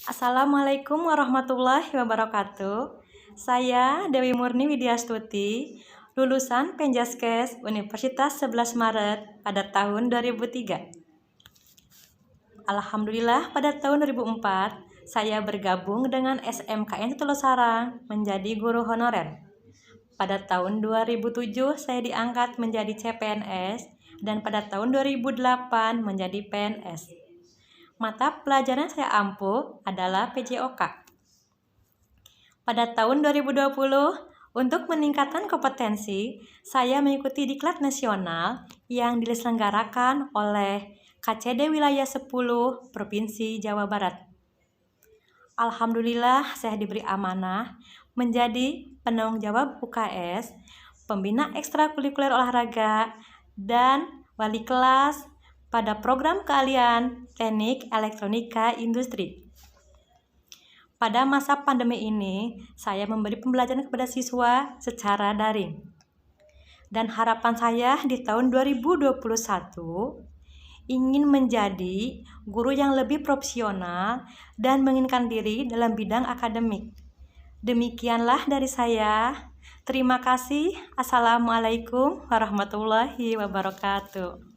Assalamualaikum warahmatullahi wabarakatuh. Saya Dewi Murni Widyastuti, lulusan Penjaskes Universitas 11 Maret pada tahun 2003. Alhamdulillah pada tahun 2004 saya bergabung dengan SMKN Tulo Sarang menjadi guru honorer. Pada tahun 2007 saya diangkat menjadi CPNS dan pada tahun 2008 menjadi PNS. Mata pelajaran saya ampuh adalah PJOK. Pada tahun 2020, untuk meningkatkan kompetensi, saya mengikuti diklat nasional yang diselenggarakan oleh KCD Wilayah 10 Provinsi Jawa Barat. Alhamdulillah saya diberi amanah menjadi penanggung jawab UKS, pembina ekstrakurikuler olahraga, dan wali kelas pada program keahlian teknik elektronika industri. Pada masa pandemi ini, saya memberi pembelajaran kepada siswa secara daring. Dan harapan saya di tahun 2021 ingin menjadi guru yang lebih profesional dan menginginkan diri dalam bidang akademik. Demikianlah dari saya. Terima kasih. Assalamualaikum warahmatullahi wabarakatuh.